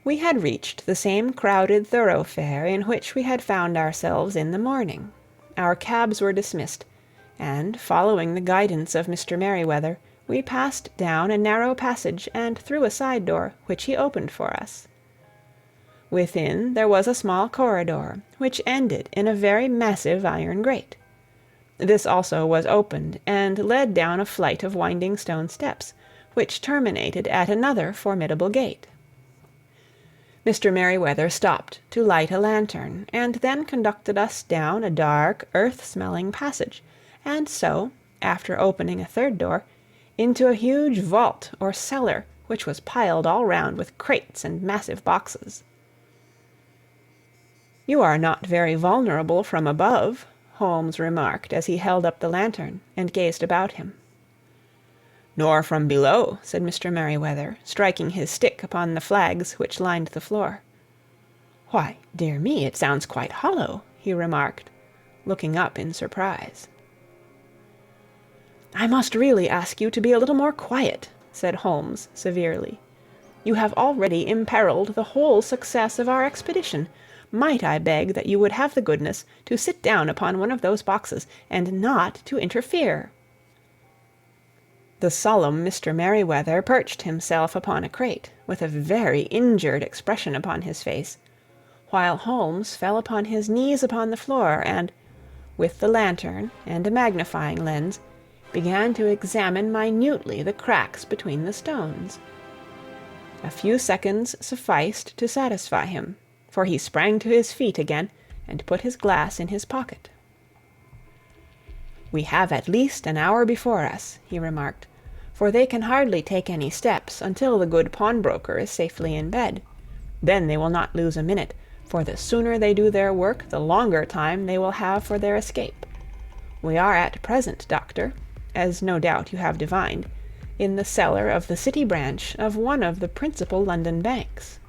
We had reached the same crowded thoroughfare in which we had found ourselves in the morning. Our cabs were dismissed, and, following the guidance of Mr. Merryweather, we passed down a narrow passage and through a side door, which he opened for us. Within there was a small corridor, which ended in a very massive iron grate. This also was opened, and led down a flight of winding stone steps, which terminated at another formidable gate. Mr. Merryweather stopped to light a lantern, and then conducted us down a dark, earth-smelling passage, and so, after opening a third door, into a huge vault or cellar, which was piled all round with crates and massive boxes. "You are not very vulnerable from above," Holmes remarked as he held up the lantern and gazed about him. "Nor from below," said Mr. Merryweather, striking his stick upon the flags which lined the floor. "Why, dear me, it sounds quite hollow," he remarked, looking up in surprise. "I must really ask you to be a little more quiet," said Holmes severely. "You have already imperiled the whole success of our expedition. Might I beg that you would have the goodness to sit down upon one of those boxes, and not to interfere?" The solemn Mr. Merryweather perched himself upon a crate, with a very injured expression upon his face, while Holmes fell upon his knees upon the floor, and, with the lantern and a magnifying lens, began to examine minutely the cracks between the stones. A few seconds sufficed to satisfy him, for he sprang to his feet again, and put his glass in his pocket. "We have at least an hour before us," he remarked, "for they can hardly take any steps until the good pawnbroker is safely in bed. Then they will not lose a minute, for the sooner they do their work, the longer time they will have for their escape. We are at present, Doctor, as no doubt you have divined, in the cellar of the City branch of one of the principal London banks.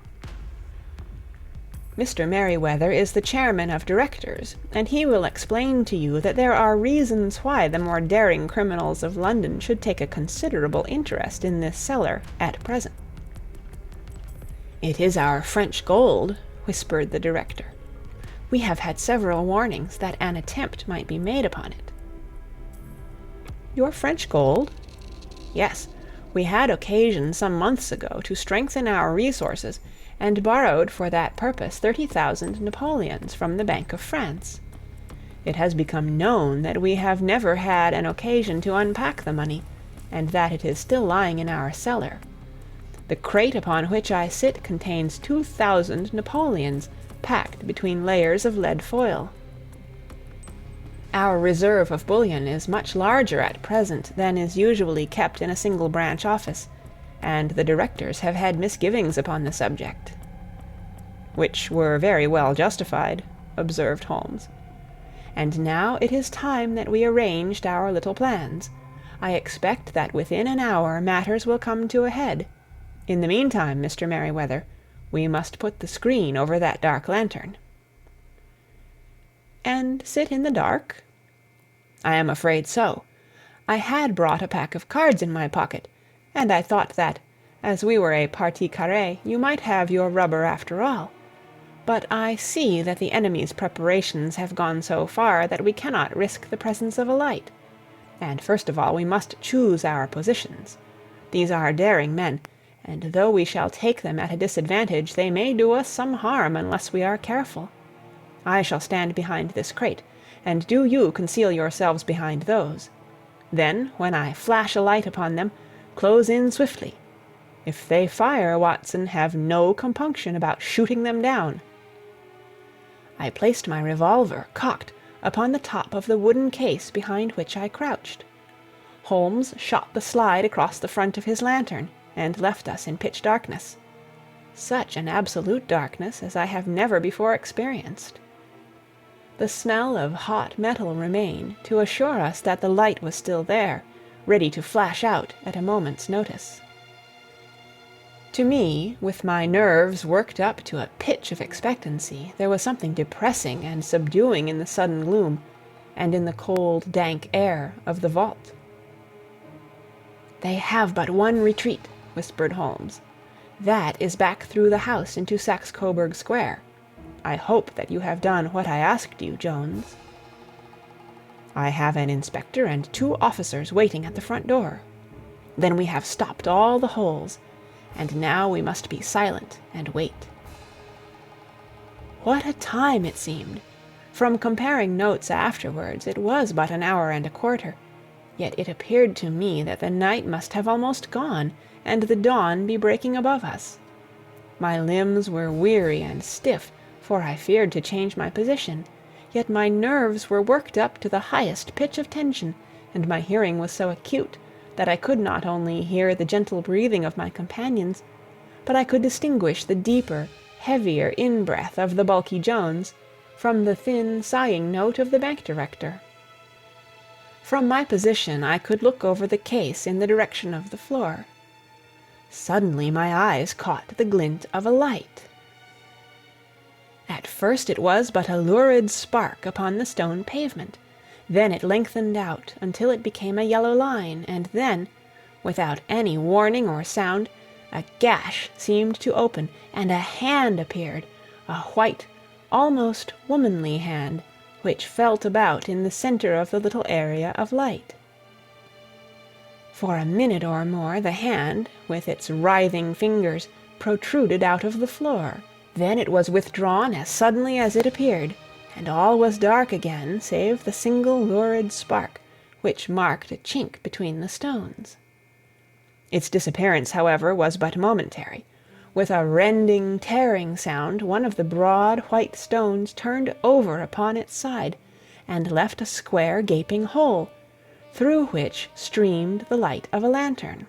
Mr. Merryweather is the chairman of directors, and he will explain to you that there are reasons why the more daring criminals of London should take a considerable interest in this cellar at present." "It is our French gold," whispered the director. "We have had several warnings that an attempt might be made upon it." "Your French gold?" "Yes. We had occasion some months ago to strengthen our resources, and borrowed for that purpose 30,000 Napoleons from the Bank of France. It has become known that we have never had an occasion to unpack the money, and that it is still lying in our cellar. The crate upon which I sit contains 2,000 Napoleons, packed between layers of lead foil. Our reserve of bullion is much larger at present than is usually kept in a single branch office, and the directors have had misgivings upon the subject." "Which were very well justified," observed Holmes. "And now it is time that we arranged our little plans. I expect that within an hour matters will come to a head. In the meantime, Mr. Merryweather, we must put the screen over that dark lantern." "And sit in the dark?" "I am afraid so. I had brought a pack of cards in my pocket, and I thought that, as we were a partie carrée, you might have your rubber after all. But I see that the enemy's preparations have gone so far that we cannot risk the presence of a light. And first of all we must choose our positions. These are daring men, and though we shall take them at a disadvantage, they may do us some harm unless we are careful. I shall stand behind this crate, and do you conceal yourselves behind those. Then, when I flash a light upon them, close in swiftly. If they fire, Watson, have no compunction about shooting them down." I placed my revolver, cocked, upon the top of the wooden case behind which I crouched. Holmes shot the slide across the front of his lantern, and left us in pitch darkness. Such an absolute darkness as I have never before experienced. The smell of hot metal remained to assure us that the light was still there, ready to flash out at a moment's notice. To me, with my nerves worked up to a pitch of expectancy, there was something depressing and subduing in the sudden gloom, and in the cold, dank air of the vault. "They have but one retreat," whispered Holmes. "That is back through the house into Saxe-Coburg Square. I hope that you have done what I asked you, Jones." "I have an inspector and 2 officers waiting at the front door." "Then we have stopped all the holes, and now we must be silent and wait." What a time it seemed! From comparing notes afterwards, it was but an hour and a quarter, yet it appeared to me that the night must have almost gone, and the dawn be breaking above us. My limbs were weary and stiff, for I feared to change my position, yet my nerves were worked up to the highest pitch of tension, and my hearing was so acute that I could not only hear the gentle breathing of my companions, but I could distinguish the deeper, heavier in-breath of the bulky Jones from the thin, sighing note of the bank director. From my position I could look over the case in the direction of the floor. Suddenly my eyes caught the glint of a light. At first it was but a lurid spark upon the stone pavement. Then it lengthened out until it became a yellow line, and then, without any warning or sound, a gash seemed to open, and a hand appeared, a white, almost womanly hand, which felt about in the center of the little area of light. For a minute or more the hand, with its writhing fingers, protruded out of the floor. Then it was withdrawn as suddenly as it appeared, and all was dark again save the single lurid spark, which marked a chink between the stones. Its disappearance, however, was but momentary. With a rending, tearing sound, one of the broad white stones turned over upon its side, and left a square gaping hole, through which streamed the light of a lantern.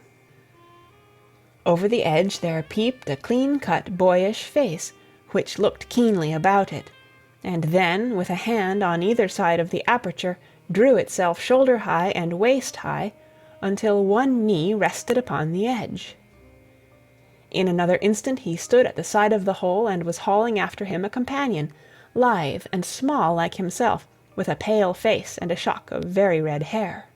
Over the edge there peeped a clean-cut, boyish face, which looked keenly about it, and then, with a hand on either side of the aperture, drew itself shoulder-high and waist-high, until one knee rested upon the edge. In another instant he stood at the side of the hole and was hauling after him a companion, lithe and small like himself, with a pale face and a shock of very red hair.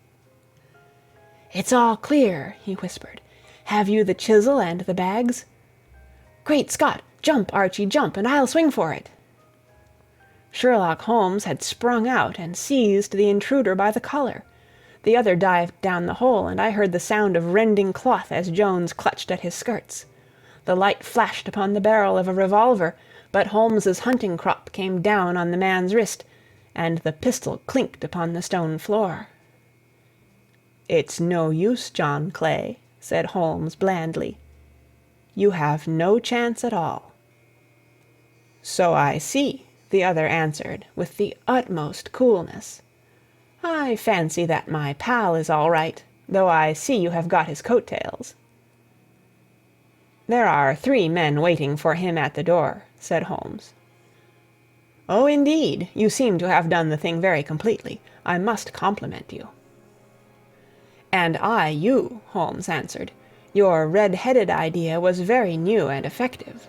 "It's all clear," he whispered. "Have you the chisel and the bags?" "Great Scott! Jump, Archie, jump, and I'll swing for it." Sherlock Holmes had sprung out and seized the intruder by the collar. The other dived down the hole, and I heard the sound of rending cloth as Jones clutched at his skirts. The light flashed upon the barrel of a revolver, but Holmes's hunting crop came down on the man's wrist, and the pistol clinked upon the stone floor. "It's no use, John Clay," said Holmes blandly. "You have no chance at all." "So I see," the other answered, with the utmost coolness. "I fancy that my pal is all right, though I see you have got his coat-tails." "There are 3 men waiting for him at the door," said Holmes. "Oh, indeed. You seem to have done the thing very completely. I must compliment you." "And I you," Holmes answered. "Your red-headed idea was very new and effective."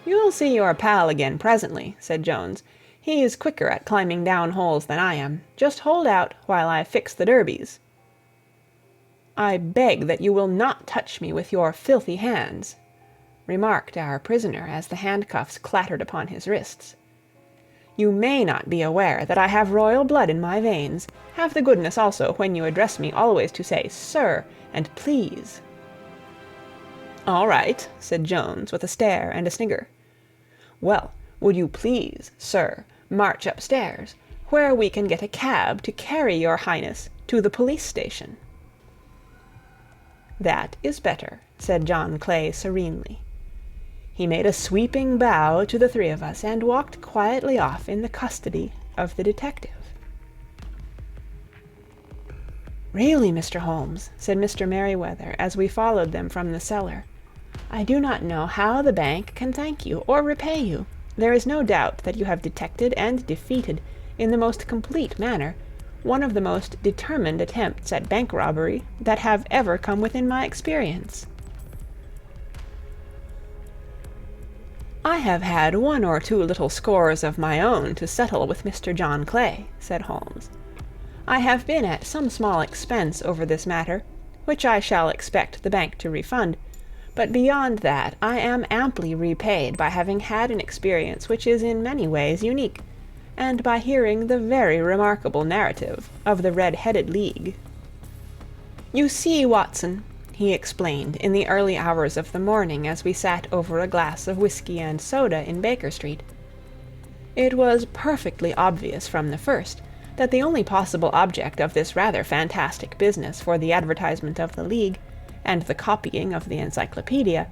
"You'll see your pal again presently," said Jones. "He's quicker at climbing down holes than I am. Just hold out while I fix the derbies." "I beg that you will not touch me with your filthy hands," remarked our prisoner as the handcuffs clattered upon his wrists. "You may not be aware that I have royal blood in my veins. Have the goodness also, when you address me, always to say 'sir' and 'please.'" "All right," said Jones, with a stare and a snigger. "Well, would you please, sir, march upstairs, where we can get a cab to carry your highness to the police station?" "That is better," said John Clay serenely. He made a sweeping bow to the 3 of us, and walked quietly off in the custody of the detective. "Really, Mr. Holmes," said Mr. Merryweather, as we followed them from the cellar, "I do not know how the bank can thank you or repay you. There is no doubt that you have detected and defeated, in the most complete manner, one of the most determined attempts at bank robbery that have ever come within my experience." "I have had 1 or 2 little scores of my own to settle with Mr. John Clay," said Holmes. "I have been at some small expense over this matter, which I shall expect the bank to refund, but beyond that I am amply repaid by having had an experience which is in many ways unique, and by hearing the very remarkable narrative of the Red-Headed League. You see, Watson," he explained in the early hours of the morning as we sat over a glass of whiskey and soda in Baker Street, "it was perfectly obvious from the first that the only possible object of this rather fantastic business for the advertisement of the League and the copying of the encyclopedia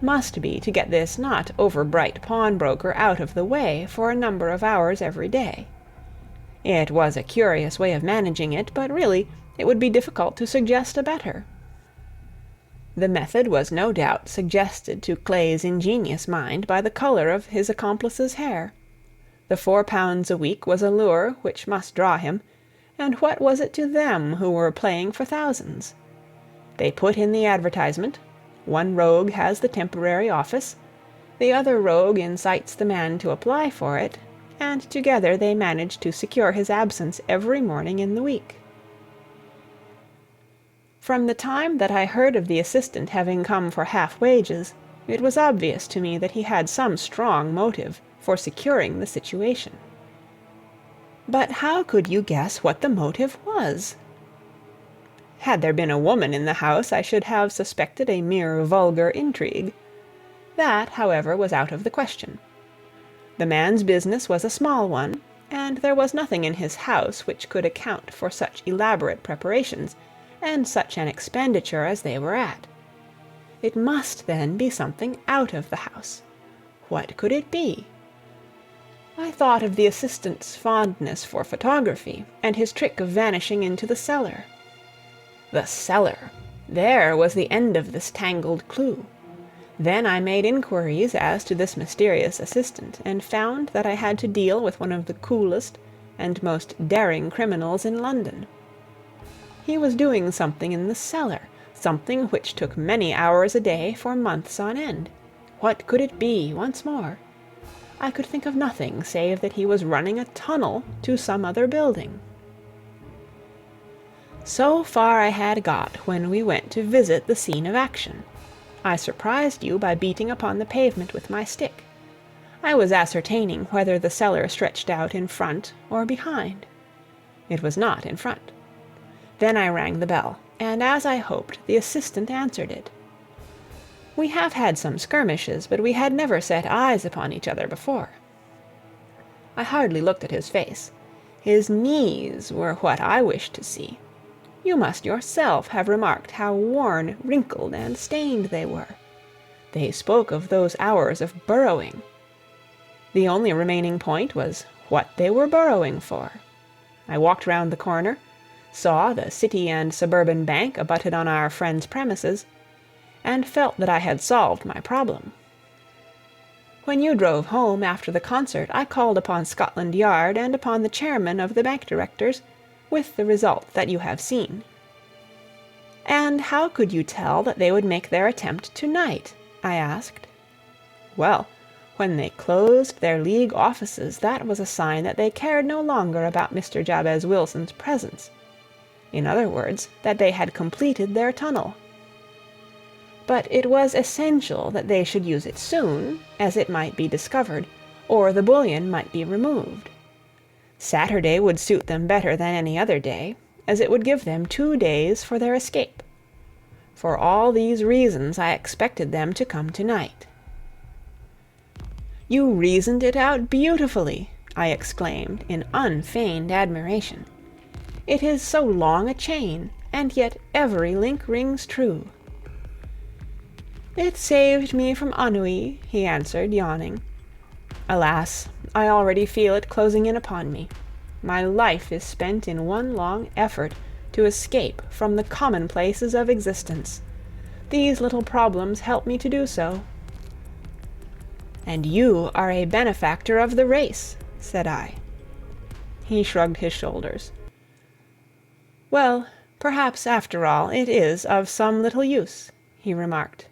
must be to get this not over-bright pawnbroker out of the way for a number of hours every day. It was a curious way of managing it, but really it would be difficult to suggest a better. The method was no doubt suggested to Clay's ingenious mind by the color of his accomplice's hair. The £4 a week was a lure which must draw him, and what was it to them who were playing for thousands? They put in the advertisement, one rogue has the temporary office, the other rogue incites the man to apply for it, and together they managed to secure his absence every morning in the week. From the time that I heard of the assistant having come for half wages, it was obvious to me that he had some strong motive for securing the situation. But how could you guess what the motive was? Had there been a woman in the house, I should have suspected a mere vulgar intrigue. That, however, was out of the question. The man's business was a small one, and there was nothing in his house which could account for such elaborate preparations and such an expenditure as they were at. It must, then, be something out of the house. What could it be? I thought of the assistant's fondness for photography, and his trick of vanishing into the cellar. The cellar! There was the end of this tangled clue. Then I made inquiries as to this mysterious assistant, and found that I had to deal with one of the coolest and most daring criminals in London. He was doing something in the cellar, something which took many hours a day for months on end. What could it be, once more? I could think of nothing save that he was running a tunnel to some other building. So far I had got when we went to visit the scene of action. I surprised you by beating upon the pavement with my stick. I was ascertaining whether the cellar stretched out in front or behind. It was not in front. Then I rang the bell, and as I hoped, the assistant answered it. We have had some skirmishes, but we had never set eyes upon each other before. I hardly looked at his face. His knees were what I wished to see. You must yourself have remarked how worn, wrinkled, and stained they were. They spoke of those hours of burrowing. The only remaining point was what they were burrowing for. I walked round the corner, saw the City and Suburban Bank abutted on our friend's premises, and felt that I had solved my problem. When you drove home after the concert, I called upon Scotland Yard and upon the chairman of the bank directors, with the result that you have seen. And how could you tell that they would make their attempt tonight? I asked. Well, when they closed their League offices, that was a sign that they cared no longer about Mr. Jabez Wilson's presence. In other words, that they had completed their tunnel. But it was essential that they should use it soon, as it might be discovered, or the bullion might be removed. Saturday would suit them better than any other day, as it would give them 2 days for their escape. For all these reasons I expected them to come tonight. You reasoned it out beautifully, I exclaimed in unfeigned admiration. It is so long a chain, and yet every link rings true. It saved me from ennui, he answered, yawning. Alas, I already feel it closing in upon me. My life is spent in one long effort to escape from the commonplaces of existence. These little problems help me to do so. And you are a benefactor of the race, said I. He shrugged his shoulders. Well, perhaps after all it is of some little use, he remarked.